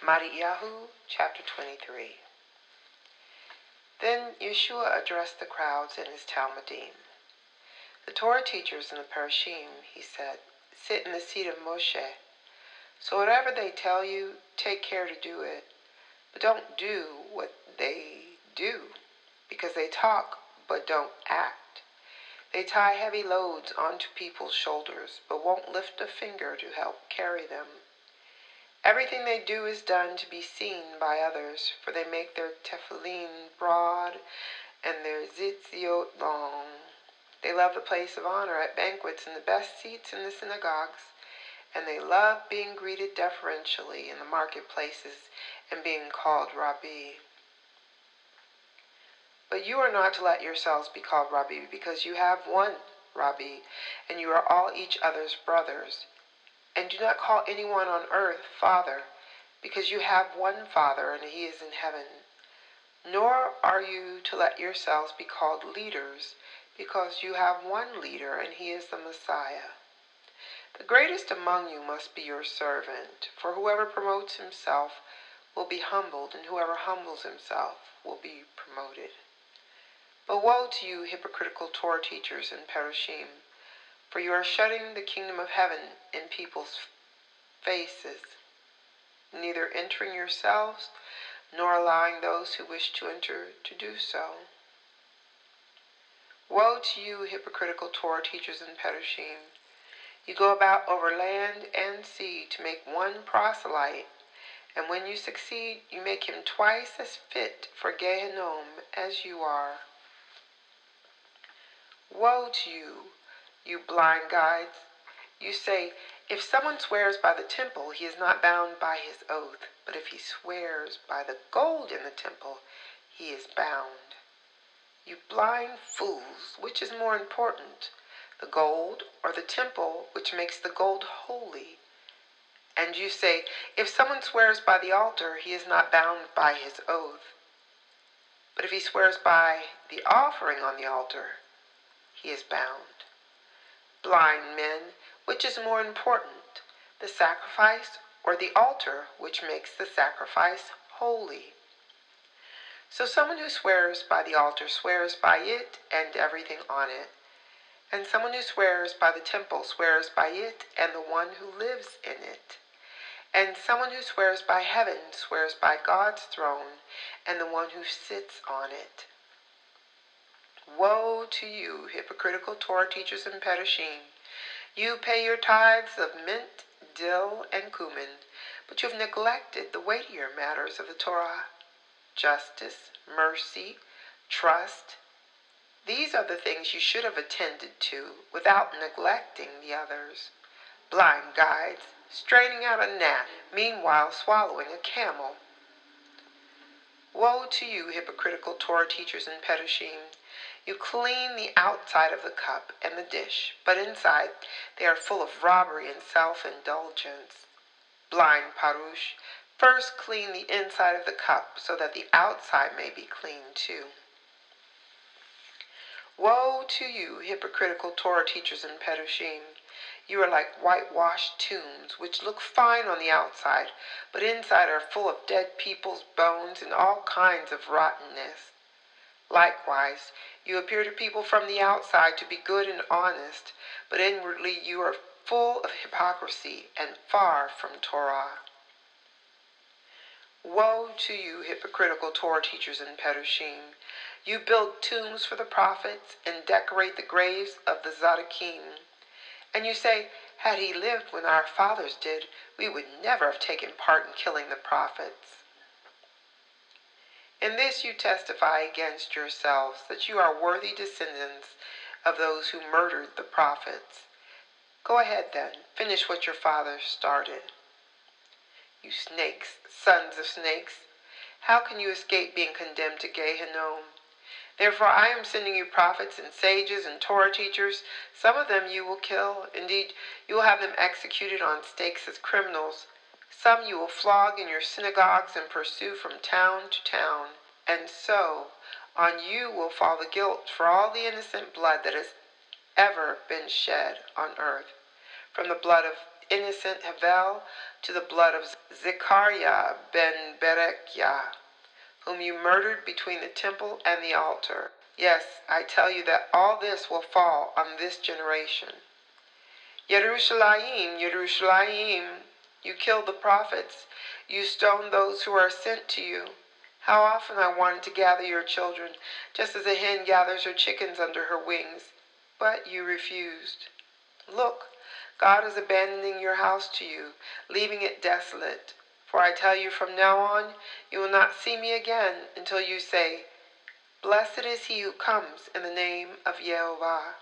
Mattityahu Chapter 23. Then Yeshua addressed the crowds in his Talmudim. The Torah teachers and the Parashim, he said, sit in the seat of Moshe. So whatever they tell you, take care to do it. But don't do what they do, because they talk but don't act. They tie heavy loads onto people's shoulders, but won't lift a finger to help carry them. Everything they do is done to be seen by others, for they make their tefillin broad and their tzitziot long. They love the place of honor at banquets and the best seats in the synagogues, and they love being greeted deferentially in the marketplaces and being called Rabbi. But you are not to let yourselves be called Rabbi, because you have one Rabbi, and you are all each other's brothers. And do not call anyone on earth Father, because you have one Father, and he is in heaven. Nor are you to let yourselves be called leaders, because you have one leader, and he is the Messiah. The greatest among you must be your servant, for whoever promotes himself will be humbled, and whoever humbles himself will be promoted. But woe to you, hypocritical Torah teachers and Parashim, for you are shutting the kingdom of heaven in people's faces, neither entering yourselves nor allowing those who wish to enter to do so. Woe to you, hypocritical Torah teachers and Parashim! You go about over land and sea to make one proselyte, and when you succeed, you make him twice as fit for Gehinnom as you are. Woe to you, you blind guides! You say, if someone swears by the temple, he is not bound by his oath, but if he swears by the gold in the temple, he is bound. You blind fools, which is more important, the gold or the temple which makes the gold holy? And you say, if someone swears by the altar, he is not bound by his oath, but if he swears by the offering on the altar, he is bound. Blind men, which is more important, the sacrifice or the altar which makes the sacrifice holy? So someone who swears by the altar swears by it and everything on it. And someone who swears by the temple swears by it and the one who lives in it. And someone who swears by heaven swears by God's throne and the one who sits on it. Woe to you, hypocritical Torah teachers and Parashim! You pay your tithes of mint, dill, and cumin, but you have neglected the weightier matters of the Torah: justice, mercy, trust. These are the things you should have attended to without neglecting the others. Blind guides, straining out a gnat, meanwhile swallowing a camel. Woe to you, hypocritical Torah teachers and Parashim! You clean the outside of the cup and the dish, but inside they are full of robbery and self-indulgence. Blind Parush, first clean the inside of the cup so that the outside may be clean too. Woe to you, hypocritical Torah teachers and Parushim! You are like whitewashed tombs, which look fine on the outside, but inside are full of dead people's bones and all kinds of rottenness. Likewise, you appear to people from the outside to be good and honest, but inwardly you are full of hypocrisy and far from Torah. Woe to you, hypocritical Torah teachers and Parushim! You build tombs for the prophets and decorate the graves of the Tzaddikim. And you say, had he lived when our fathers did, we would never have taken part in killing the prophets. In this you testify against yourselves that you are worthy descendants of those who murdered the prophets. Go ahead then, finish what your fathers started. You snakes, sons of snakes, how can you escape being condemned to Gehinnom? Therefore I am sending you prophets and sages and Torah teachers. Some of them you will kill. Indeed, you will have them executed on stakes as criminals. Some you will flog in your synagogues and pursue from town to town. And so on you will fall the guilt for all the innocent blood that has ever been shed on earth, from the blood of innocent Havel to the blood of Zechariah ben Berechiah, whom you murdered between the temple and the altar. Yes, I tell you that all this will fall on this generation. Yerushalayim, Yerushalayim, you killed the prophets. You stoned those who are sent to you. How often I wanted to gather your children, just as a hen gathers her chickens under her wings, but you refused. Look, God is abandoning your house to you, leaving it desolate. For I tell you, from now on, you will not see me again until you say, Blessed is he who comes in the name of Yehovah.